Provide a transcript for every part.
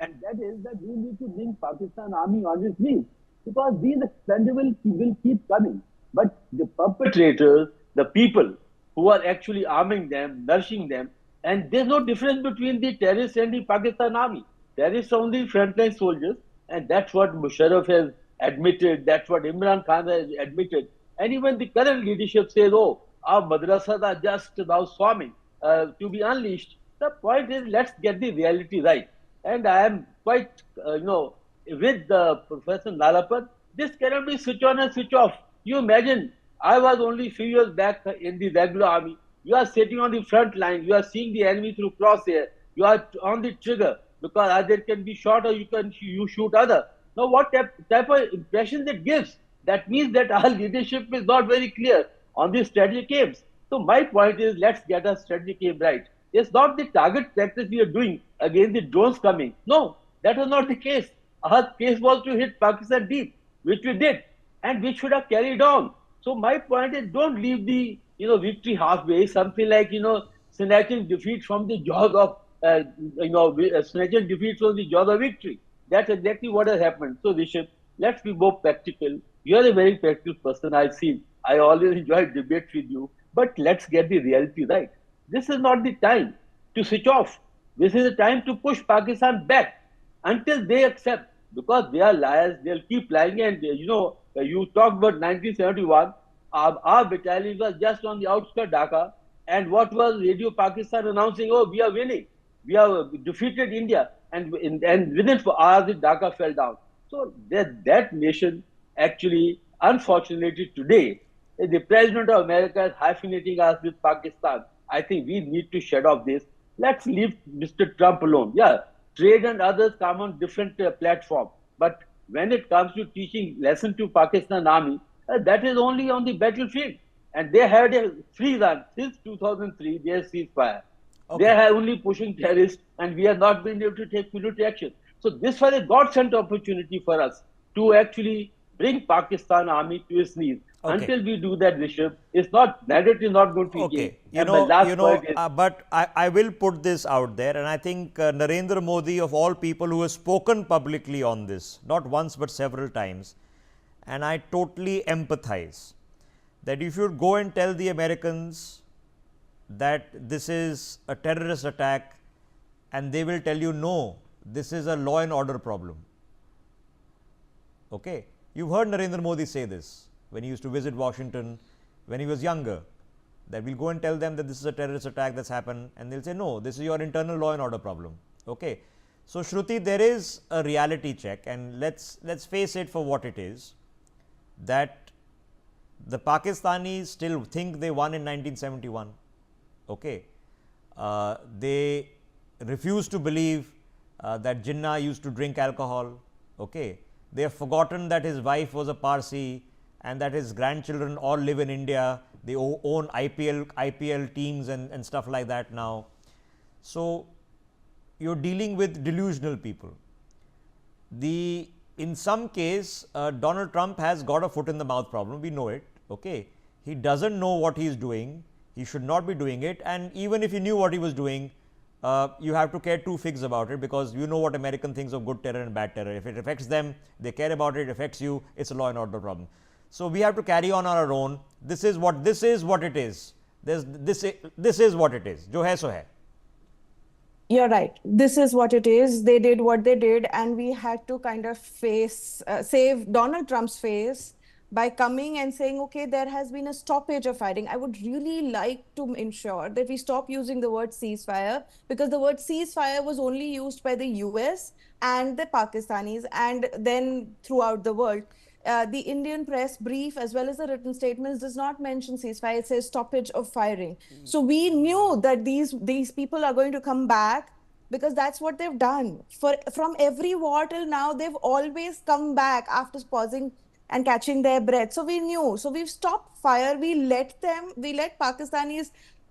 and that is that we need to bring Pakistan army on its knees because these expendables will keep coming. But the perpetrators, the people who are actually arming them, nourishing them, and there's no difference between the terrorists and the Pakistan army. Terrorists are only frontline soldiers, and that's what Musharraf has admitted, that's what Imran Khan has admitted. And even the current leadership says, oh, our madrasas are just now swarming to be unleashed. The point is, let's get the reality right. And I am quite, with Professor Nalapad, this cannot be switch on and switch off. You imagine, I was only few years back in the regular army. You are sitting on the front line. You are seeing the enemy through crosshair. You are on the trigger because either can be shot or you shoot other. Now, what type of impression that gives? That means that our leadership is not very clear on the strategic aims. So my point is, let's get our strategic aim right. It's not the target practice we are doing against the drones coming. No, that was not the case. Our case was to hit Pakistan deep, which we did, and which should have carried on. So my point is, don't leave the victory halfway. Something like snatching defeat from the jaws of snatching defeat from the jaws of victory. That's exactly what has happened. So Rishabh, let's be more practical. You are a very practical person. I've seen. I always enjoy debates with you. But let's get the reality right. This is not the time to switch off. This is the time to push Pakistan back until they accept, because they are liars. They'll keep lying. And you talked about 1971. Our battalion was just on the outskirts of Dhaka. And what was Radio Pakistan announcing? Oh, we are winning. We have defeated India. And within 4 hours, Dhaka fell down. So that nation actually, unfortunately, today, the President of America is hyphenating us with Pakistan. I think we need to shut off this. Let's leave Mr. Trump alone. Yeah, trade and others come on different platform. But when it comes to teaching lesson to Pakistan army, that is only on the battlefield. And they had a free run since 2003. Their ceasefire. They Okay. are only pushing terrorists, and we have not been able to take military action. So this was a God-sent opportunity for us to actually bring Pakistan army to its knees. Okay. Until we do that, Rishabh, it's not narrative is not going to be changed. Okay, And my last point is, but I will put this out there, and I think Narendra Modi, of all people, who has spoken publicly on this, not once but several times, and I totally empathize that if you go and tell the Americans that this is a terrorist attack, and they will tell you, no, this is a law and order problem. Okay, you've heard Narendra Modi say this when he used to visit Washington when he was younger, that we'll go and tell them that this is a terrorist attack that's happened, and they'll say, no, this is your internal law and order problem. Okay, so Shruti, there is a reality check, and let's face it for what it is, that the Pakistanis still think they won in 1971. Okay, they refuse to believe that Jinnah used to drink alcohol. Okay, they have forgotten that his wife was a Parsi and that his grandchildren all live in India. They own IPL teams and stuff like that now. So you're dealing with delusional people. In some case, Donald Trump has got a foot in the mouth problem. We know it. Okay, he doesn't know what he's doing. He should not be doing it. And even if he knew what he was doing, you have to care two figs about it, because you know what American thinks of good terror and bad terror. If it affects them, they care about it. It affects you, it's a law and order problem. So we have to carry on our own. This is what it is. This is what it is. Jo hai so hai. You're right. This is what it is. They did what they did, and we had to kind of save Donald Trump's face by coming and saying, okay, there has been a stoppage of fighting. I would really like to ensure that we stop using the word ceasefire, because the word ceasefire was only used by the US and the Pakistanis, and then throughout the world. The Indian press brief as well as the written statements does not mention ceasefire. It says stoppage of firing. So we knew that these people are going to come back, because that's what they've done. From every war till now, they've always come back after pausing and catching their breath. So we knew. So we've stopped fire. We let Pakistanis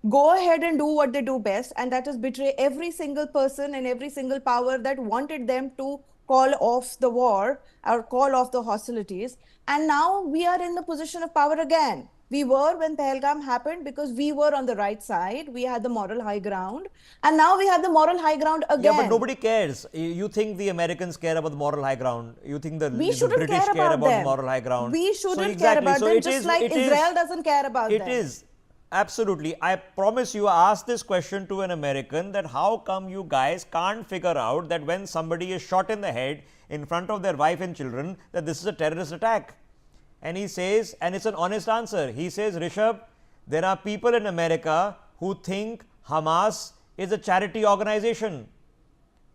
go ahead and do what they do best, and that is betray every single person and every single power that wanted them to call off the war or call off the hostilities. And now we are in the position of power again. We were when Pahalgam happened because we were on the right side. We had the moral high ground. And now we have the moral high ground Yeah, but again. nobody cares. You think the Americans care about the moral high ground? You think We the shouldn't British care care about about the them. moral high ground? We So shouldn't care exactly. about So them, just like Israel doesn't care about it them. is absolutely. I promise you. I asked this question to an American that how come you guys can't figure out that when somebody is shot in the head in front of their wife and children that this is a terrorist attack? And he says, and it's an honest answer. He says, Rishabh, there are people in America who think Hamas is a charity organization.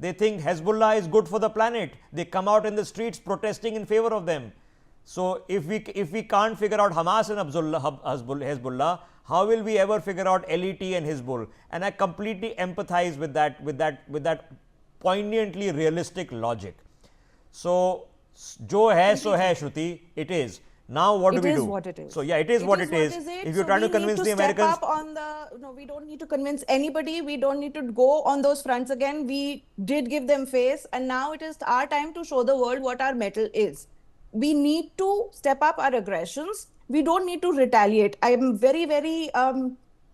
They think Hezbollah is good for the planet. They come out in the streets protesting in favor of them. So if we can't figure out Hamas and Hezbollah, how will we ever figure out LET and Hezbollah? And I completely empathize with that poignantly realistic logic. So, jo hai so hai, Shruti, it is. Now what do we do? It is what it is. So yeah, it is what it is. If you're trying to convince the Americans, no, we don't need to convince anybody. We don't need to go on those fronts again. We did give them face, and now it is our time to show the world what our mettle is. We need to step up our aggressions. We don't need to retaliate. I am very, very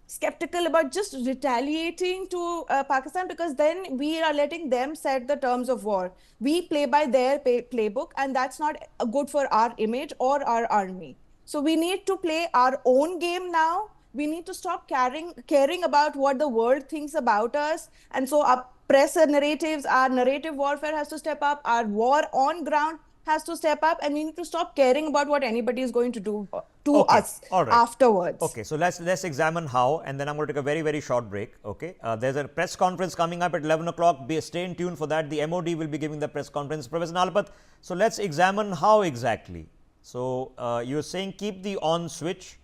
skeptical about just retaliating to Pakistan, because then we are letting them set the terms of war. We play by their playbook, and that's not good for our image or our army. So we need to play our own game now. We need to stop caring about what the world thinks about us. And so our press narratives, our narrative warfare has to step up. Our war on ground has to step up, and we need to stop caring about what anybody is going to do to us afterwards. Okay, so let's examine how, and then I'm going to take a very short break. Okay, there's a press conference coming up at 11 o'clock. Stay in tune for that. The MOD will be giving the press conference. Professor Nalapat, so let's examine how exactly. So you're saying keep the on switch.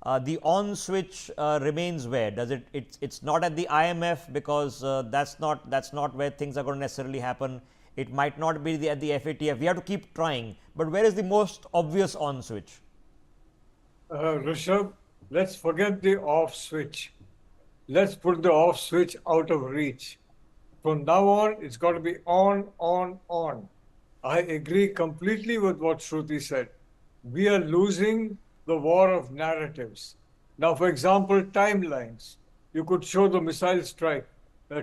The on switch remains where? Does it's not at the IMF, because that's not where things are going to necessarily happen. It might not be at the FATF. We have to keep trying. But where is the most obvious on switch? Rishabh, let's forget the off switch. Let's put the off switch out of reach. From now on, it's got to be on, on, on. I agree completely with what Shruti said. We are losing the war of narratives. Now, for example, timelines. You could show the missile strike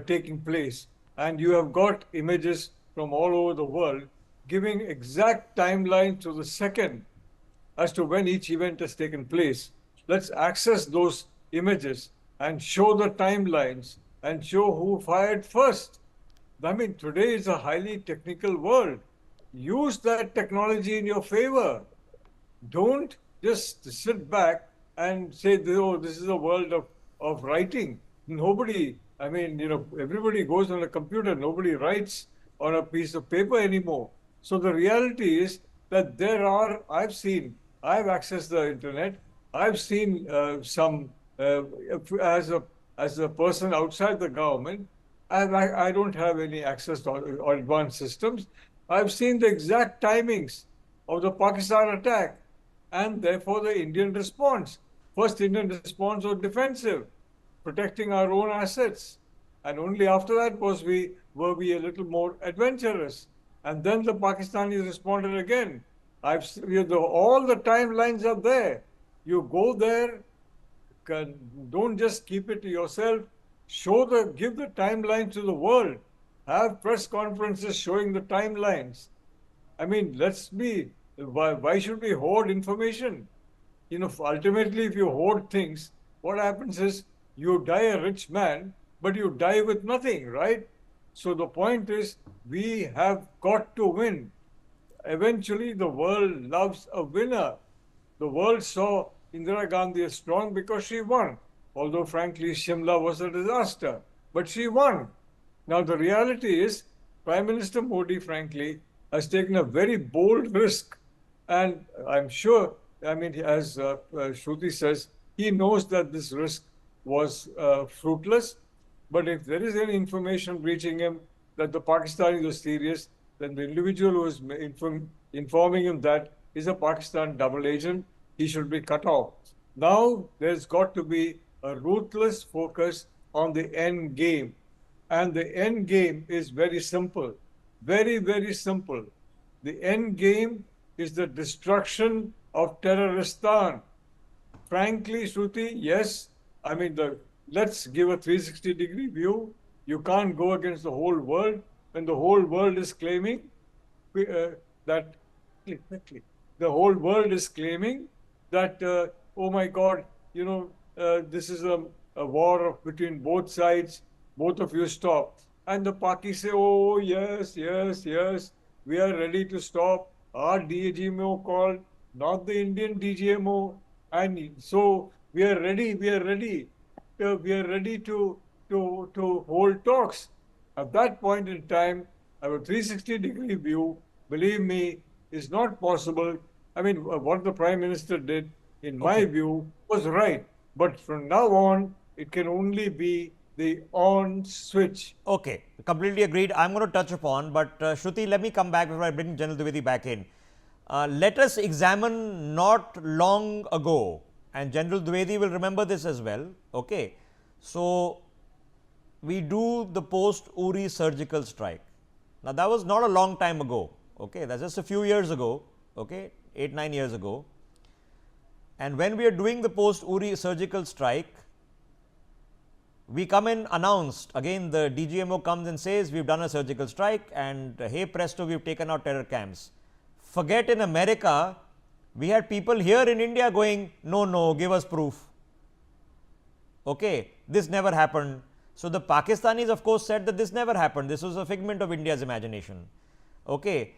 taking place, and you have got images from all over the world giving exact timelines to the second as to when each event has taken place. Let's access those images and show the timelines and show who fired first. I mean, today is a highly technical world. Use that technology in your favor. Don't just sit back and say, oh, this is a world of writing. Nobody, I mean, everybody goes on a computer. Nobody writes on a piece of paper anymore. So the reality is that I've accessed the internet. I've seen as a person outside the government, I don't have any access to advanced systems. I've seen the exact timings of the Pakistan attack and therefore the Indian response. First Indian response was defensive, protecting our own assets. And only after that were we a little more adventurous. And then the Pakistanis responded again. All the timelines are there. You go there, don't just keep it to yourself. Give the timeline to the world. Have press conferences showing the timelines. I mean, why should we hoard information? Ultimately, if you hoard things, what happens is you die a rich man, but you die with nothing, right? So the point is, we have got to win. Eventually, the world loves a winner. The world saw Indira Gandhi as strong because she won. Although, frankly, Shimla was a disaster, but she won. Now, the reality is, Prime Minister Modi, frankly, has taken a very bold risk. And I'm sure, as Shruti says, he knows that this risk was fruitless. But if there is any information reaching him that the Pakistanis are serious, then the individual who is informing him that is a Pakistan double agent. He should be cut off. Now there's got to be a ruthless focus on the end game. And the end game is very simple, very, very simple. The end game is the destruction of Terroristan. frankly, Shruti, yes. I mean, let's give a 360-degree view. You can't go against the whole world when the whole world is claiming that quickly. The whole world is claiming that, oh my God, this is a war between both sides. Both of you stop. And the Pakis say, oh, yes, yes, yes, we are ready to stop. Our DGMO called, not the Indian DGMO. And so we are ready. We are ready to hold talks. At that point in time, a 360-degree view, believe me, is not possible. I mean, what the Prime Minister did, in my view, was right. But from now on, it can only be the on switch. Okay, completely agreed. I'm going to touch upon, but Shruti, let me come back before I bring General Dwivedi back in. Let us examine not long ago, and General Dwivedi will remember this as well. Okay, so we do the post-Uri surgical strike. Now, that was not a long time ago. Okay, that's just a few years ago. Okay, 8-9 years ago. And when we are doing the post-Uri surgical strike, we come in announced, again the DGMO comes and says we've done a surgical strike and hey presto, we've taken out terror camps. Forget in America, we had people here in India going, no, no, give us proof. Okay, this never happened. So the Pakistanis of course said that this never happened, this was a figment of India's imagination. Okay,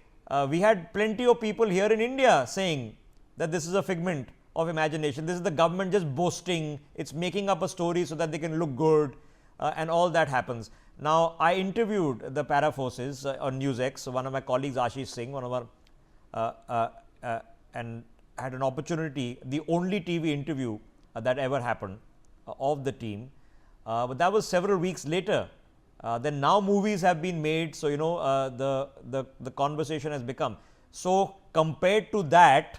we had plenty of people here in India saying that this is a figment of imagination, this is the government just boasting, it's making up a story so that they can look good, and all that happens. Now, I interviewed the para forces on NewsX, one of my colleagues Ashish Singh, one of our, and had an opportunity, the only TV interview that ever happened of the team, but that was several weeks later. Then now movies have been made, so the conversation has become. So compared to that,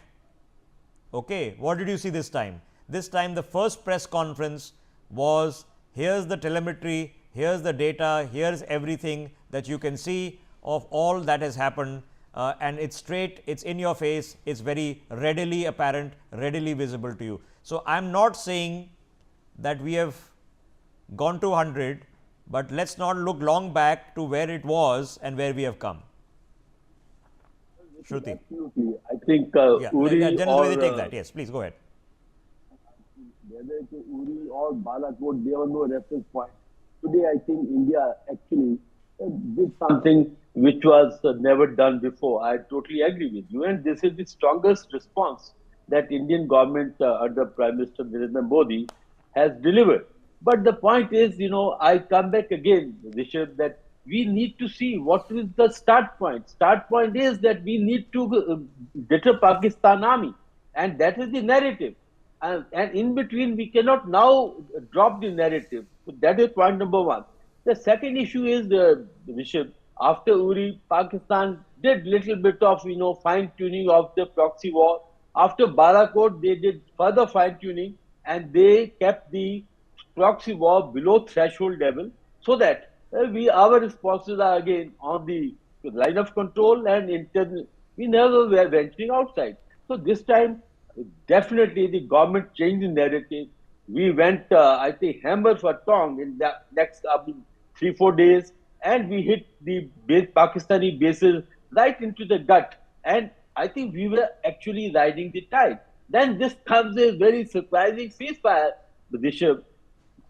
okay, what did you see this time? This time the first press conference was, here's the telemetry, here's the data, here's everything that you can see of all that has happened, and it's straight, it's in your face, it's very readily apparent, readily visible to you. So I'm not saying that we have gone to 100, but let's not look long back to where it was and where we have come. Shruti. Absolutely. I think Uri General or take that. Yes, please go ahead. whether it is Uri or Balakot, there was no reference point. Today, I think India actually did something which was never done before. I totally agree with you, and this is the strongest response that Indian government under Prime Minister Narendra Modi has delivered. But the point is, I come back again, Rishabh, that we need to see what is the start point. Start point is that we need to deter Pakistan army, and that is the narrative. And in between, we cannot now drop the narrative. So that is point number one. The second issue is, Rishabh, after Uri, Pakistan did little bit of, fine tuning of the proxy war. After Balakot, they did further fine tuning and they kept the proxy war below threshold level so that our responses are again on the line of control and internal. We never were venturing outside. So this time, definitely the government changed the narrative. We went, I think, hammer for tong in the next 3-4 days, and we hit the Pakistani bases right into the gut. And I think we were actually riding the tide. Then this comes a very surprising ceasefire. The Bishop,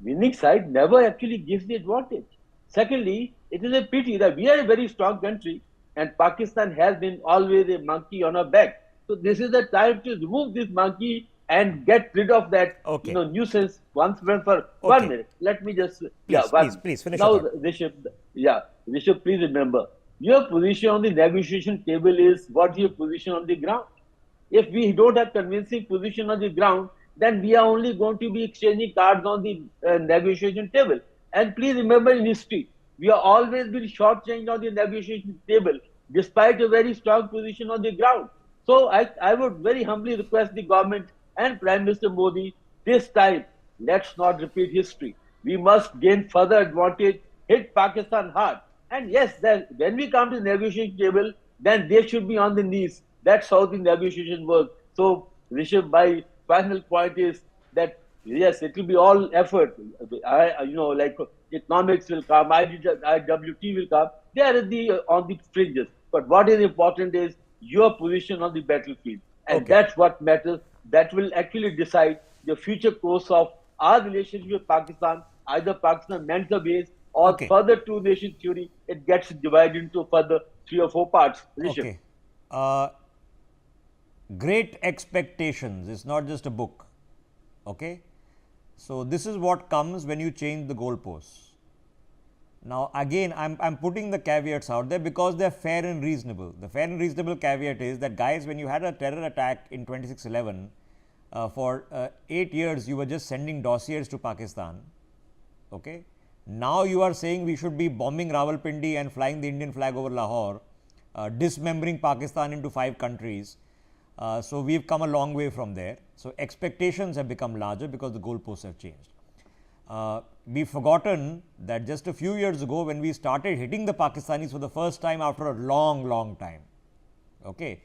winning side never actually gives the advantage. Secondly, it is a pity that we are a very strong country and Pakistan has been always a monkey on our back. So this is the time to remove this monkey and get rid of that nuisance once and for 1 minute. Let me just please finish. Now, Rishabh, please remember your position on the negotiation table is what your position on the ground. If we don't have convincing position on the ground, then we are only going to be exchanging cards on the negotiation table. And please remember, in history, we have always been shortchanged on the negotiation table, despite a very strong position on the ground. So I would very humbly request the government and Prime Minister Modi, this time, let's not repeat history. We must gain further advantage, hit Pakistan hard. And yes, then when we come to the negotiation table, then they should be on the knees. That's how the negotiation works. So, Rishabh, my final point is, that yes, it will be all effort. Like economics will come, IWT will come. They are on the fringes. But what is important is your position on the battlefield, and Okay. that's what matters. That will actually decide the future course of our relationship with Pakistan. Either Pakistan mends the ways, or Okay. further two-nation theory, it gets divided into further 3 or 4 parts. Rishabh. Okay. Uh, Great Expectations is not just a book. Okay. So this is what comes when you change the goalposts. Now again, I'm putting the caveats out there because they're fair and reasonable. The fair and reasonable caveat is that, guys, when you had a terror attack in 26/11, for 8 years you were just sending dossiers to Pakistan. Okay. Now you are saying we should be bombing Rawalpindi and flying the Indian flag over Lahore, dismembering Pakistan into 5 countries. So we've come a long way from there. So expectations have become larger because the goalposts have changed. We've forgotten that just a few years ago, when we started hitting the Pakistanis for the first time after a long time, okay,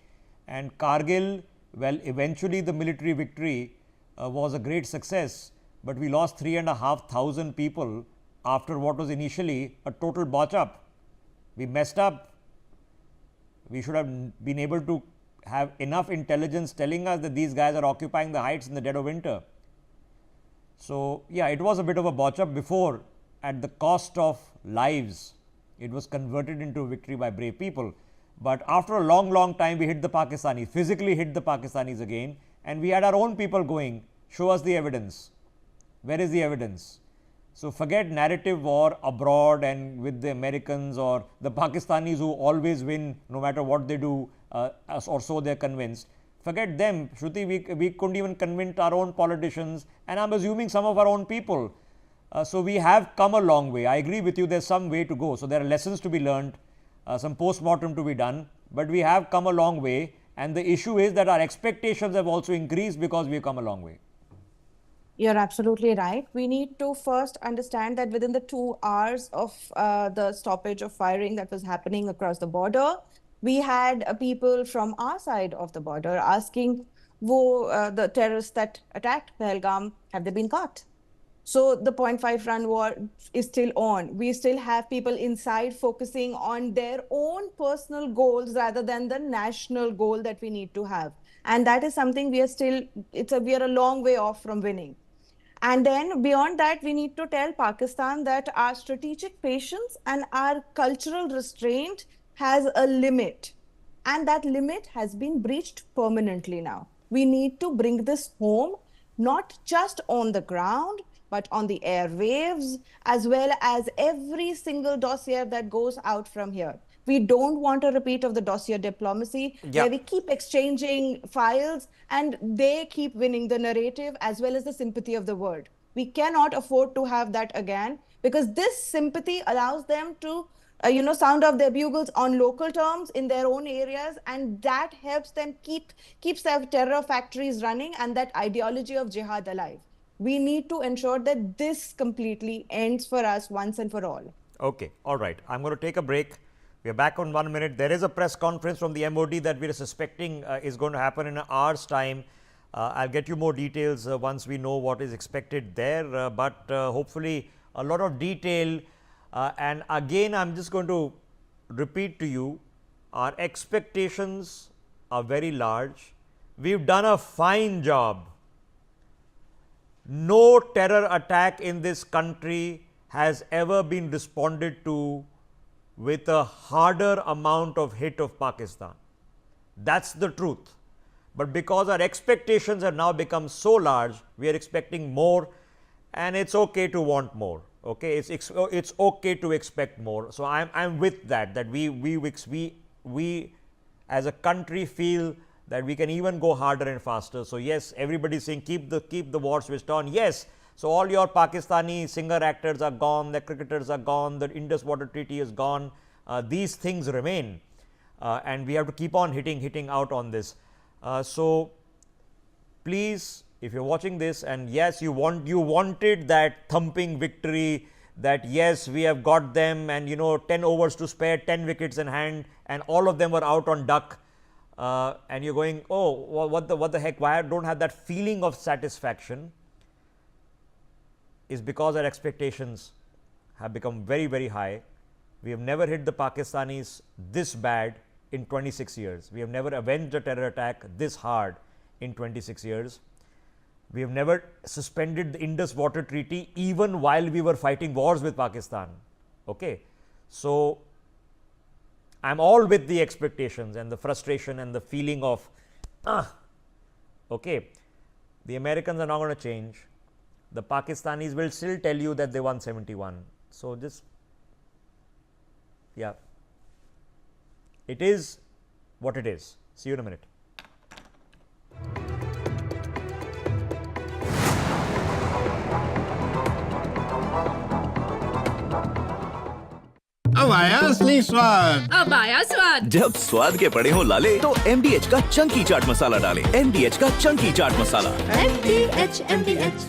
and Kargil, well, eventually the military victory was a great success, but we lost 3,500 people after what was initially a total botch up. We messed up. We should have been able to have enough intelligence telling us that these guys are occupying the heights in the dead of winter. So yeah, it was a bit of a botch up before, at the cost of lives. It was converted into a victory by brave people. But after a long time, we hit the Pakistanis, physically hit the Pakistanis again, and we had our own people going, show us the evidence. Where is the evidence? So forget narrative war abroad and with the Americans or the Pakistanis who always win no matter what they do, or so they're convinced. Forget them, Shruti. We couldn't even convince our own politicians, and I'm assuming some of our own people. So we have come a long way. I agree with you, there's some way to go. So there are lessons to be learned, some post-mortem to be done, but we have come a long way, and the issue is that our expectations have also increased because we've come a long way. You're absolutely right. We need to first understand that within the 2 hours of the stoppage of firing that was happening across the border, we had people from our side of the border asking, the terrorists that attacked Pahalgam, have they been caught? So the 0.5 run war is still on. We still have people inside focusing on their own personal goals rather than the national goal that we need to have. And that is something we are a long way off from winning. And then beyond that, we need to tell Pakistan that our strategic patience and our cultural restraint has a limit. And that limit has been breached permanently now. We need to bring this home, not just on the ground, but on the airwaves, as well as every single dossier that goes out from here. We don't want a repeat of the dossier diplomacy where we keep exchanging files and they keep winning the narrative as well as the sympathy of the world. We cannot afford to have that again, because this sympathy allows them to sound off their bugles on local terms in their own areas, and that helps them keeps their terror factories running and that ideology of jihad alive. We need to ensure that this completely ends for us once and for all. Okay, all right. I'm going to take a break. We are back on 1 minute. There is a press conference from the MOD that we are suspecting is going to happen in an hour's time. I'll get you more details once we know what is expected there, but hopefully a lot of detail. And again, I'm just going to repeat to you, our expectations are very large. We've done a fine job. No terror attack in this country has ever been responded to with a harder amount of hit of Pakistan. That's the truth. But because our expectations have now become so large, we are expecting more, and it's okay to want more. Okay, it's okay to expect more. So I'm with that. That we as a country feel that we can even go harder and faster. So yes, everybody's saying keep the war switched on. Yes. So all your Pakistani singer actors are gone, the cricketers are gone, the Indus Water Treaty is gone. These things remain, and we have to keep on hitting out on this. So please, if you're watching this, and yes, you wanted that thumping victory, that yes, we have got them, and 10 overs to spare, 10 wickets in hand, and all of them were out on duck. And you're going, oh, what the heck? Why I don't have that feeling of satisfaction? is because our expectations have become very, very high. We have never hit the Pakistanis this bad in 26 years. We have never avenged a terror attack this hard in 26 years. We have never suspended the Indus Water Treaty even while we were fighting wars with Pakistan. Okay. So, I am all with the expectations and the frustration and the feeling of, okay, the Americans are not going to change. The Pakistanis will still tell you that they won 71. So, just, yeah, it is what it is. See you in a minute. अब आया असली स्वाद। अब आया स्वाद। जब स्वाद के पड़े हो लाले तो MDH का चंकी चाट मसाला डालें। MDH का Chunky chaat masala. MDH।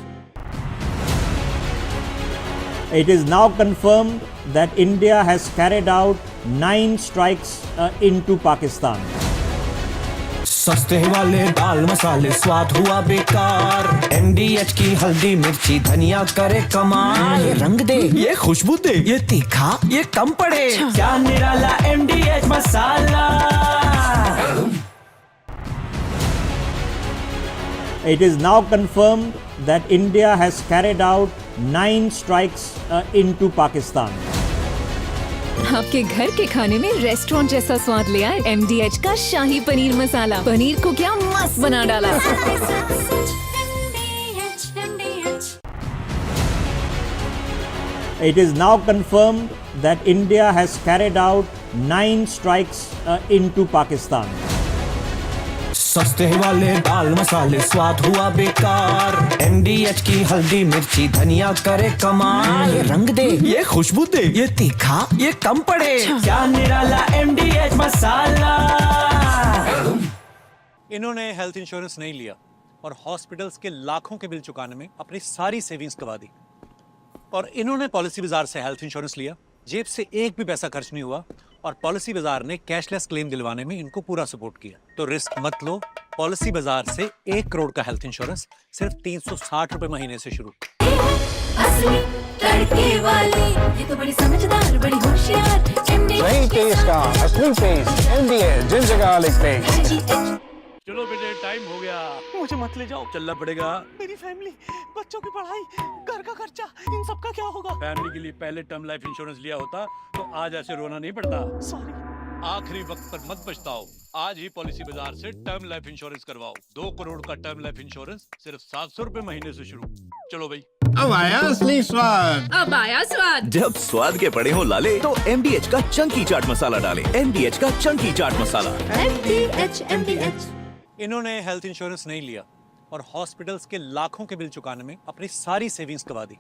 It is now confirmed that India has carried out 9 strikes into Pakistan. सस्ते वाले दाल मसाले स्वाद हुआ बेकार। MDH की हल्दी मिर्ची धनिया करे कमाल। ये रंग दे, ये खुशबू दे, ये तीखा, ये कम पड़े। क्या निराला MDH masala. It is now confirmed that India has carried out 9 strikes into Pakistan. आपके घर के खाने में रेस्टोरेंट जैसा स्वाद ले आए MDH का शाही पनीर मसाला। पनीर को क्या मस्त बना डाला। It is now confirmed that India has carried out 9 strikes into Pakistan. सस्ते वाले दाल मसाले स्वाद हुआ बेकार। MDH की हल्दी मिर्ची धनिया करे कमाल। ये रंग दे, ये खुशबू दे, ये तीखा, ये कम पड़े। क्या निराला MDH मसाला। इन्होंने हेल्थ इंश्योरेंस नहीं लिया और हॉस्पिटल्स के लाखों के बिल चुकाने में अपनी सारी सेविंग्स गवा दी। और इन्होंने पॉलिसी बाजार से हेल्थ इंश्योरेंस लिया, जेब से एक भी पैसा खर्च नहीं हुआ और पॉलिसी बाजार ने कैशलेस क्लेम दिलवाने में इनको पूरा सपोर्ट किया। तो रिस्क मत लो, पॉलिसी बाजार से 1 करोड़ का हेल्थ इंश्योरेंस सिर्फ 360 रुपए महीने से शुरू। असली तड़के वाली, ये तो बड़ी समझदार, बड़ी होशियार। वही टेस्ट का असली टेस्ट MDH जिन जगह लिखते हैं। चलो बेटे टाइम हो गया। मुझे मत ले जाओ, चलना पड़ेगा। मेरी फैमिली, बच्चों की पढ़ाई, घर का खर्चा, इन सब का क्या होगा। फैमिली के लिए पहले टर्म लाइफ इंश्योरेंस लिया होता तो आज ऐसे रोना नहीं पड़ता। सॉरी। आखिरी वक्त पर मत पछताओ, आज ही पॉलिसी बाजार से टर्म लाइफ इंश्योरेंस करवाओ। 2 करोड़ का टर्म लाइफ इंश्योरेंस सिर्फ 700 रुपए महीने से शुरू। चलो भाई। अब आया असली स्वाद। अब आया स्वाद। जब स्वाद के पड़े हो लाले तो MDH का चंकी चाट मसाला डालें। MDH का चंकी चाट मसाला। MDH। इन्होंने हेल्थ इंश्योरेंस नहीं लिया और हॉस्पिटल्स के लाखों के बिल चुकाने में अपनी सारी सेविंग्स गवा दी।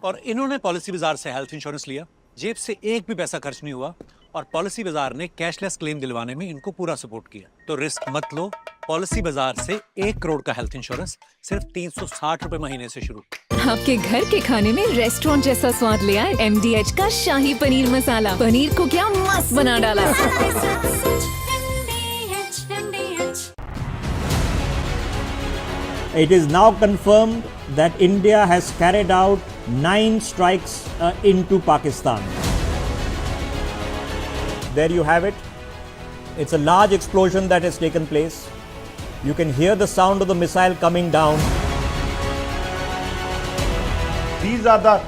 और इन्होंने पॉलिसी बाजार से हेल्थ इंश्योरेंस लिया, जेब से एक भी पैसा खर्च नहीं हुआ और पॉलिसी बाजार ने कैशलेस क्लेम दिलवाने में इनको पूरा सपोर्ट किया। तो रिस्क मत लो, पॉलिसी बाजार से 1 करोड़ का हेल्थ इंश्योरेंस सिर्फ 360 रुपए महीने से शुरू। आपके घर के खाने में रेस्टोरेंट जैसा स्वाद ले आए MDH का शाही पनीर मसाला। पनीर को क्या मस्त बना डाला। It is now confirmed that India has carried out 9 strikes into Pakistan. There you have it. It's a large explosion that has taken place. You can hear the sound of the missile coming down. These are the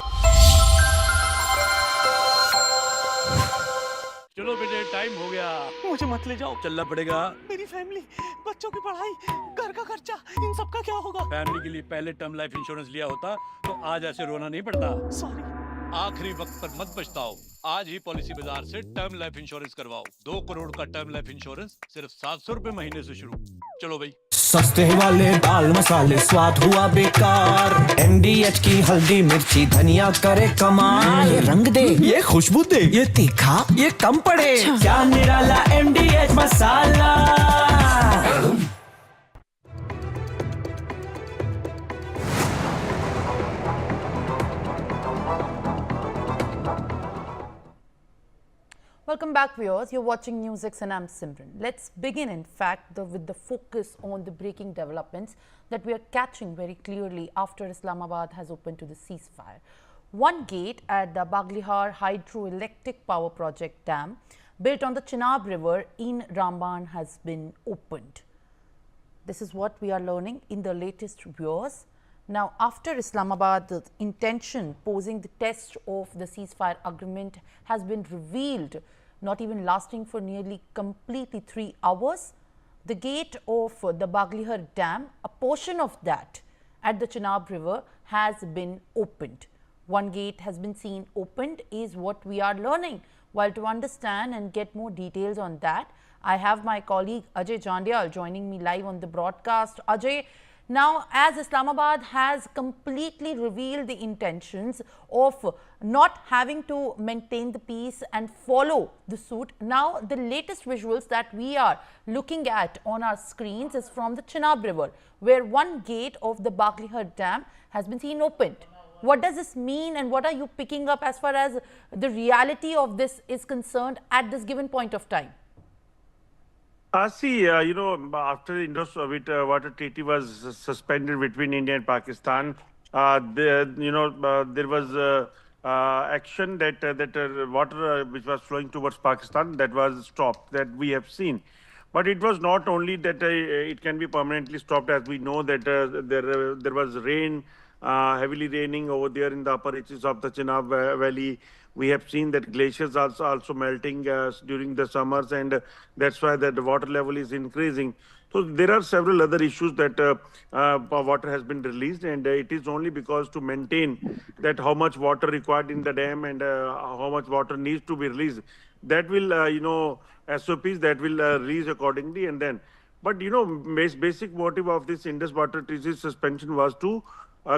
चलो बेटे time हो गया। मुझे मत ले जाओ, चलना पड़ेगा। मेरी फैमिली, बच्चों की पढ़ाई, घर का खर्चा, इन सब का क्या होगा। फैमिली के लिए पहले टर्म लाइफ इंश्योरेंस लिया होता तो आज ऐसे रोना नहीं पड़ता। सॉरी। आखिरी वक्त पर मत पछताओ, आज ही पॉलिसी बाजार से टर्म लाइफ इंश्योरेंस करवाओ। 2 करोड़ का टर्म लाइफ इंश्योरेंस सिर्फ 700 रुपए महीने से शुरू। चलो भाई। सस्ते वाले दाल मसाले स्वाद हुआ बेकार। MDH की हल्दी मिर्ची धनिया करे कमाल। ये रंग दे, ये खुशबू दे, ये तीखा, ये कम पड़े। क्या निराला MDH masala. Welcome back, viewers. You're watching NewsX and I'm Simran. Let's begin, in fact, with the focus on the breaking developments that we are catching very clearly after Islamabad has opened to the ceasefire. One gate at the Baglihar Hydroelectric Power Project dam, built on the Chenab River in Ramban, has been opened. This is what we are learning in the latest viewers. Now, after Islamabad, the intention posing the test of the ceasefire agreement has been revealed, not even lasting for nearly completely 3 hours. The gate of the Baglihar Dam, a portion of that at the Chenab River, has been opened. One gate has been seen opened is what we are learning. While to understand and get more details on that, I have my colleague Ajay Jandyal joining me live on the broadcast. Ajay, now as Islamabad has completely revealed the intentions of not having to maintain the peace and follow the suit, now the latest visuals that we are looking at on our screens is from the Chenab River, where one gate of the Baglihar Dam has been seen opened. What does this mean and what are you picking up as far as the reality of this is concerned at this given point of time? See, after the Indo-Soviet water treaty was suspended between India and Pakistan, there was action that water which was flowing towards Pakistan that was stopped, that we have seen. But it was not only that it can be permanently stopped, as we know that there was rain, heavily raining over there in the upper reaches of the Chenab Valley. We have seen that glaciers also melting during the summers, and that's why the water level is increasing. So there are several other issues that water has been released, and it is only because to maintain that how much water required in the dam and how much water needs to be released. That will, SOPs that will release accordingly, and then. But basic motive of this Indus water treaty suspension was to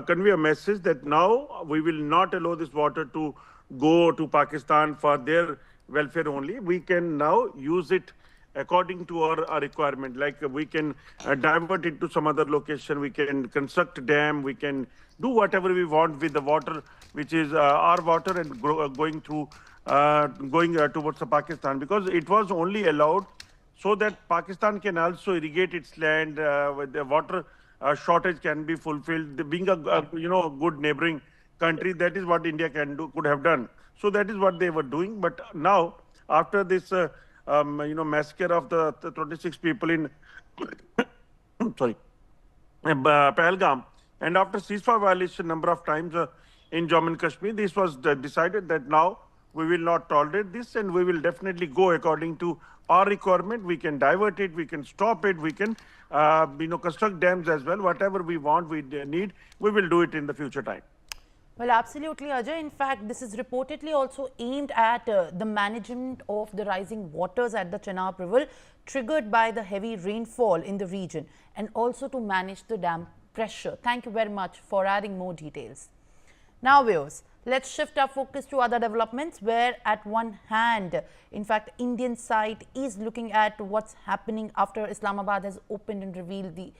convey a message that now we will not allow this water to go to Pakistan for their welfare only. We can now use it according to our requirement. Like we can divert it to some other location. We can construct a dam. We can do whatever we want with the water, which is our water, and going through, towards Pakistan, because it was only allowed so that Pakistan can also irrigate its land with the water shortage can be fulfilled. Being a good neighboring country, that is what India could have done. So that is what they were doing. But now, after this massacre of the 26 people in Pahalgam, and after ceasefire violation number of times in Jammu and Kashmir, this was decided that now we will not tolerate this, and we will definitely go according to our requirement. We can divert it, we can stop it, we can construct dams as well. Whatever we want, we need, we will do it in the future time. Well, absolutely, Ajay. In fact, this is reportedly also aimed at the management of the rising waters at the Chenab River, triggered by the heavy rainfall in the region, and also to manage the dam pressure. Thank you very much for adding more details. Now, viewers, let's shift our focus to other developments, where at one hand, in fact, Indian side is looking at what's happening after Islamabad has opened and revealed the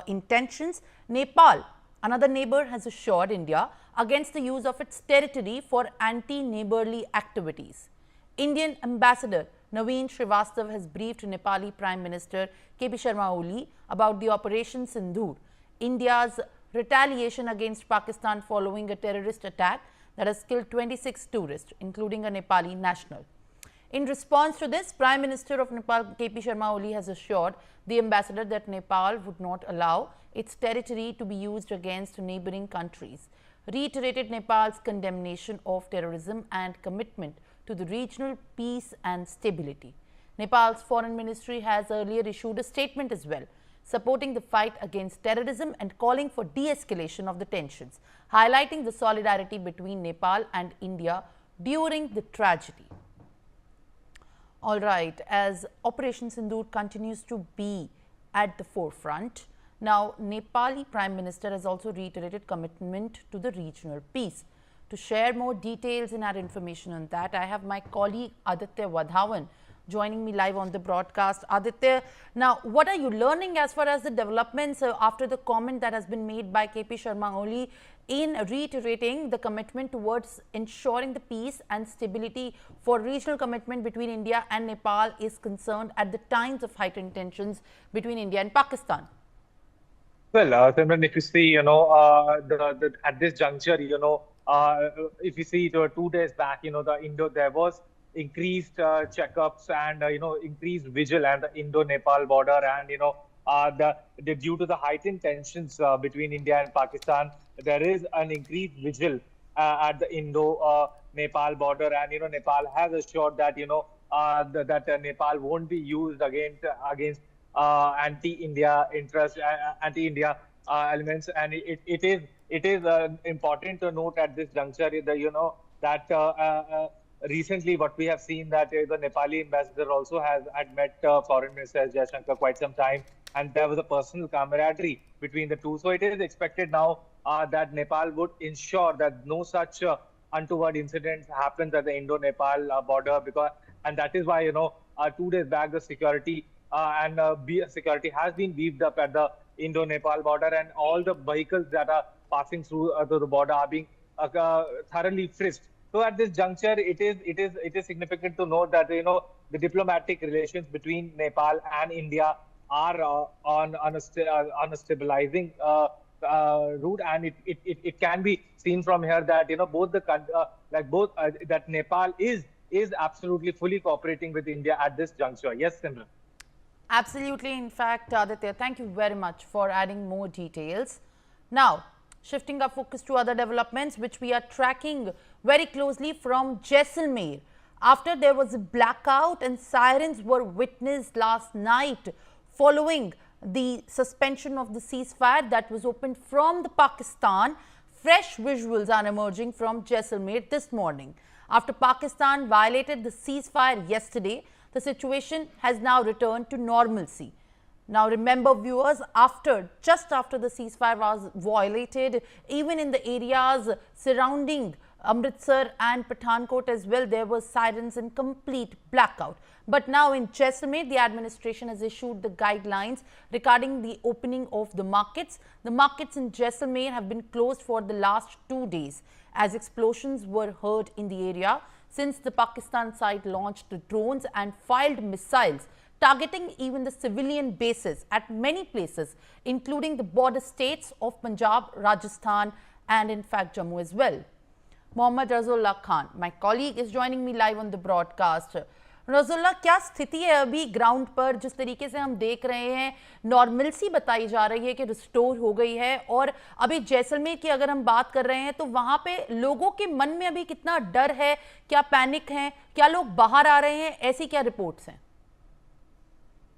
intentions. Nepal, another neighbor, has assured India against the use of its territory for anti-neighborly activities. Indian Ambassador Naveen Srivastav has briefed Nepali Prime Minister KP Sharma Oli about the Operation Sindoor, India's retaliation against Pakistan following a terrorist attack that has killed 26 tourists, including a Nepali national. In response to this, Prime Minister of Nepal KP Sharma Oli has assured the ambassador that Nepal would not allow its territory to be used against neighboring countries, reiterated Nepal's condemnation of terrorism and commitment to the regional peace and stability. Nepal's foreign ministry has earlier issued a statement as well, supporting the fight against terrorism and calling for de-escalation of the tensions, highlighting the solidarity between Nepal and India during the tragedy. All right, as Operation Sindoor continues to be at the forefront, now Nepali Prime Minister has also reiterated commitment to the regional peace. To share more details in our information on that, I have my colleague Aditya Wadhawan joining me live on the broadcast. Aditya, now what are you learning as far as the developments after the comment that has been made by KP Sharma Oli in reiterating the commitment towards ensuring the peace and stability for regional commitment between India and Nepal is concerned at the times of heightened tensions between India and Pakistan? Well, Simran, if you see, at this juncture, if you see 2 days back, there was increased checkups and increased vigil at the Indo-Nepal border, and due to the heightened tensions between India and Pakistan, there is an increased vigil at the Indo-Nepal border, and Nepal has assured that that Nepal won't be used against anti-India interest, anti-India elements, and it is important to note at this juncture that recently what we have seen that the Nepali ambassador also had met Foreign Minister Jaisalmer quite some time, and there was a personal camaraderie between the two. So it is expected now that Nepal would ensure that no such untoward incidents happens at the Indo-Nepal border, and that is why 2 days back the security security has been beefed up at the Indo-Nepal border, and all the vehicles that are passing through the border are being thoroughly frisked. So at this juncture, it is significant to note that the diplomatic relations between Nepal and India are on a stabilizing route, and it can be seen from here that that Nepal is absolutely fully cooperating with India at this juncture. Yes, Simran. Absolutely. In fact, Aditya, thank you very much for adding more details. Now, shifting our focus to other developments, which we are tracking very closely from Jaisalmer. After there was a blackout and sirens were witnessed last night following the suspension of the ceasefire that was opened from the Pakistan, fresh visuals are emerging from Jaisalmer this morning. After Pakistan violated the ceasefire yesterday, the situation has now returned to normalcy. Now remember viewers, just after the ceasefire was violated, even in the areas surrounding Amritsar and Pathankot as well, there was sirens and complete blackout. But now in Jaisalmer, the administration has issued the guidelines regarding the opening of the markets. The markets in Jaisalmer have been closed for the last 2 days as explosions were heard in the area since the Pakistan side launched the drones and fired missiles targeting even the civilian bases at many places, including the border states of Punjab, Rajasthan and in fact Jammu as well. Mohammad Razullah Khan, my colleague, is joining me live on the broadcast. रज़ुल्ला, क्या स्थिति है अभी ground पर? जिस तरीके से हम देख रहे हैं नॉर्मलसी बताई जा रही है कि रिस्टोर हो गई है, और अभी जैसलमेर की अगर हम बात कर रहे हैं तो वहां पे लोगों के मन में अभी कितना डर है, क्या पैनिक है, क्या लोग बाहर आ रहे हैं, ऐसी क्या रिपोर्ट्स हैं?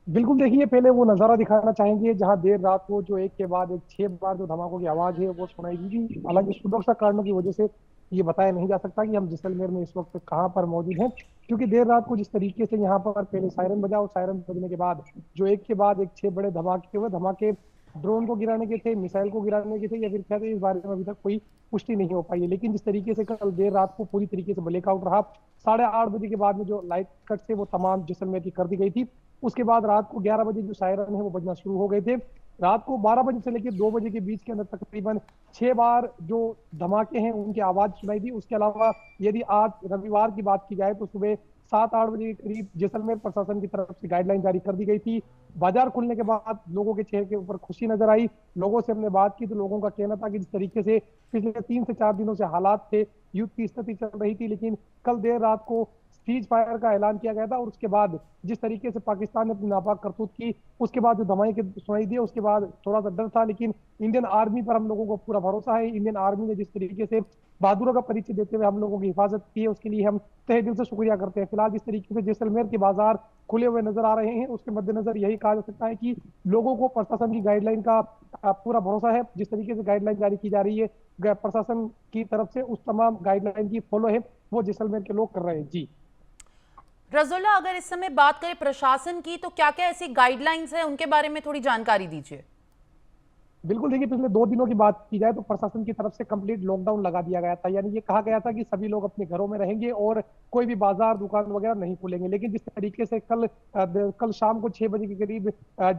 बिल्कुल, देखिए पहले वो नज़ारा दिखाना चाहेंगे जहां देर रात को जो एक के बाद एक 6 बार जो धमाकों की आवाज़ है वो सुनाई दी। हालांकि सुरक्षा कारणों की वजह से ये बताया नहीं जा सकता कि हम जैसलमेर में इस वक्त कहां पर मौजूद हैं, क्योंकि देर रात को जिस तरीके से यहाँ पर पहले सायरन बजा और सायरन बजने के बाद जो एक के बाद एक 6 बड़े धमाके हुए, धमाके ड्रोन को गिराने के थे, मिसाइल को गिराने के थे या फिर क्या थे, इस बारे में अभी तक कोई पुष्टि नहीं हो पाई है। लेकिन जिस तरीके से कल देर रात को पूरी तरीके से ब्लैकआउट रहा, 8:30 बजे के बाद में जो लाइट कट थे वो तमाम जैसलमेर की कर दी गई थी। उसके बाद रात को 11 बजे जो सायरन है वो बजना शुरू हो गए थे। रात को 12 बजे से लेकर 2 बजे के बीच के अंदर तकरीबन 6 बार जो धमाके हैं उनकी आवाज सुनाई दी। उसके अलावा यदि आज रविवार की बात की जाए तो सुबह 7-8 बजे के करीब जैसलमेर प्रशासन की तरफ से गाइडलाइन जारी कर दी गई थी। बाजार खुलने के बाद लोगों के चेहरे के ऊपर खुशी नजर आई। लोगों से हमने बात की तो लोगों का कहना था कि जिस तरीके से पिछले 3 से 4 दिनों से हालात थे, युद्ध की स्थिति चल रही थी, लेकिन कल देर रात को सीज फायर का ऐलान किया गया था और उसके बाद जिस तरीके से पाकिस्तान ने अपनी नापाक करतूत की, उसके बाद जो धमाके सुनाई दी, उसके बाद थोड़ा सा डर था। लेकिन इंडियन आर्मी पर हम लोगों को पूरा भरोसा है। इंडियन आर्मी ने जिस तरीके से बहादुरों का परिचय देते हुए हम लोगों की हिफाजत की है, उसके लिए हम तहे दिल से शुक्रिया करते हैं। फिलहाल जिस तरीके से जैसलमेर के बाजार खुले हुए नजर आ रहे हैं, उसके मद्देनजर यही कहा जा सकता है कि लोगों को प्रशासन की गाइडलाइन का पूरा भरोसा है। जिस तरीके से गाइडलाइन जारी की जा रही है प्रशासन की तरफ से, उस तमाम गाइडलाइन की फॉलो है वो जैसलमेर के लोग कर रहे हैं। जी रज़ुल्ला, अगर इस समय बात करें प्रशासन की तो क्या क्या ऐसी गाइडलाइंस है, उनके बारे में थोड़ी जानकारी दीजिए। बिल्कुल देखिए, पिछले 2 दिनों की बात की जाए तो प्रशासन की तरफ से कंप्लीट लॉकडाउन लगा दिया गया था। यानी ये कहा गया था कि सभी लोग अपने घरों में रहेंगे और कोई भी बाजार दुकान वगैरह नहीं खुलेंगे। लेकिन जिस तरीके से कल शाम को 6 बजे के करीब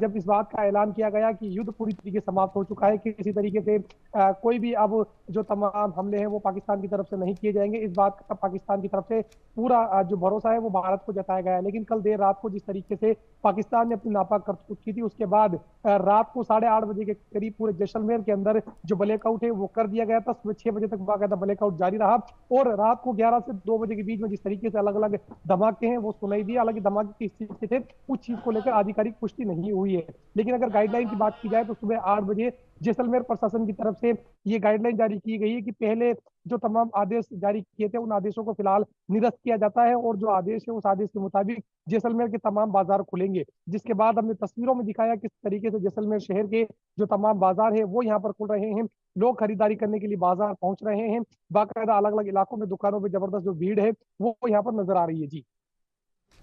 जब इस बात का ऐलान किया गया कि युद्ध पूरी तरीके से समाप्त हो चुका है, किसी तरीके से कोई भी अब जो तमाम हमले हैं वो पाकिस्तान की तरफ से नहीं किए जाएंगे, इस बात का पाकिस्तान की तरफ से पूरा जो भरोसा है वो भारत को जताया गया है। लेकिन कल देर रात को जिस तरीके से पाकिस्तान ने अपनी नापाक करतूत की थी, उसके बाद रात को 8:30 बजे के करीब पूरे जैसलमेर के अंदर जो ब्लैकआउट है वो कर दिया गया था। सुबह 6 बजे तक बाकायदा ब्लैकआउट जारी रहा और रात को 11 से 2 बजे के बीच में जिस तरीके से अलग अलग धमाके हैं वो सुनाई दिए। हालांकि धमाके किस चीज के थे, उस चीज को लेकर आधिकारिक पुष्टि नहीं हुई है। लेकिन अगर गाइडलाइन की बात की जाए तो सुबह 8 बजे जैसलमेर प्रशासन की तरफ से ये गाइडलाइन जारी की गई है कि पहले जो तमाम आदेश जारी किए थे उन आदेशों को फिलहाल निरस्त किया जाता है और जो आदेश है उस आदेश के मुताबिक जैसलमेर के तमाम बाजार खुलेंगे। जिसके बाद हमने तस्वीरों में दिखाया किस तरीके से जैसलमेर शहर के जो तमाम बाजार है वो यहाँ पर खुल रहे हैं। लोग खरीदारी करने के लिए बाजार पहुंच रहे हैं। बाकायदा अलग अलग इलाकों में दुकानों में जबरदस्त जो भीड़ है वो यहाँ पर नजर आ रही है। जी,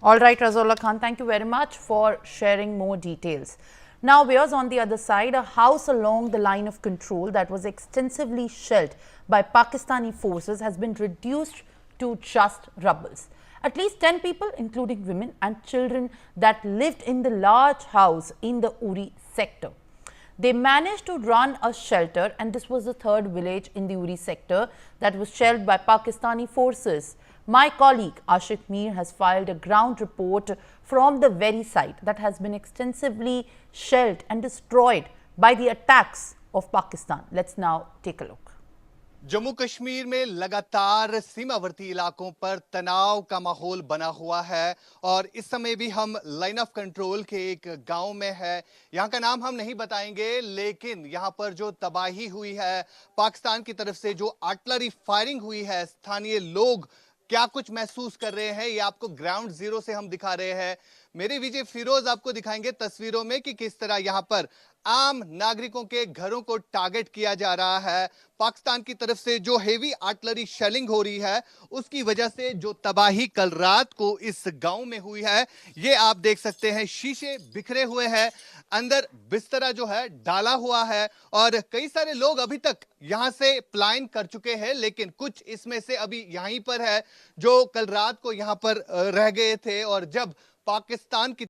All right, Razoullah Khan, thank you very much for sharing more details. Now, viewers, on the other side, a house along the line of control that was extensively shelled by Pakistani forces has been reduced to just rubbles. At least 10 people, including women and children that lived in the large house in the Uri sector. They managed to run a shelter, and this was the third village in the Uri sector that was shelled by Pakistani forces. My colleague Ashik Mir has filed a ground report from the very site that has been extensively shelled and destroyed by the attacks of Pakistan. Let's now take a look. Jammu Kashmir में लगातार सीमावर्ती इलाकों पर तनाव का माहौल बना हुआ है और इस समय भी हम लाइन ऑफ कंट्रोल के एक गांव में है। यहां का नाम हम नहीं बताएंगे, लेकिन यहां पर जो तबाही हुई है, पाकिस्तान की तरफ से जो आर्टिलरी फायरिंग हुई है, स्थानीय लोग क्या कुछ महसूस कर रहे हैं, ये आपको ग्राउंड जीरो से हम दिखा रहे हैं। मेरे विजय फिरोज आपको दिखाएंगे तस्वीरों में कि किस तरह यहां पर आम नागरिकों के घरों को टारगेट किया जा रहा है। पाकिस्तान की तरफ से जो हेवी आर्टिलरी शेलिंग हो रही है, उसकी वजह से जो तबाही कल रात को इस गांव में हुई है, ये आप देख सकते हैं। शीशे बिखरे हुए हैं, अंदर बिस्तरा जो है डाला हुआ है और कई सारे लोग अभी तक यहां से पलायन कर चुके हैं, लेकिन कुछ इसमें से अभी यहीं पर है जो कल रात को यहां पर रह गए थे। और जब पाकिस्तान की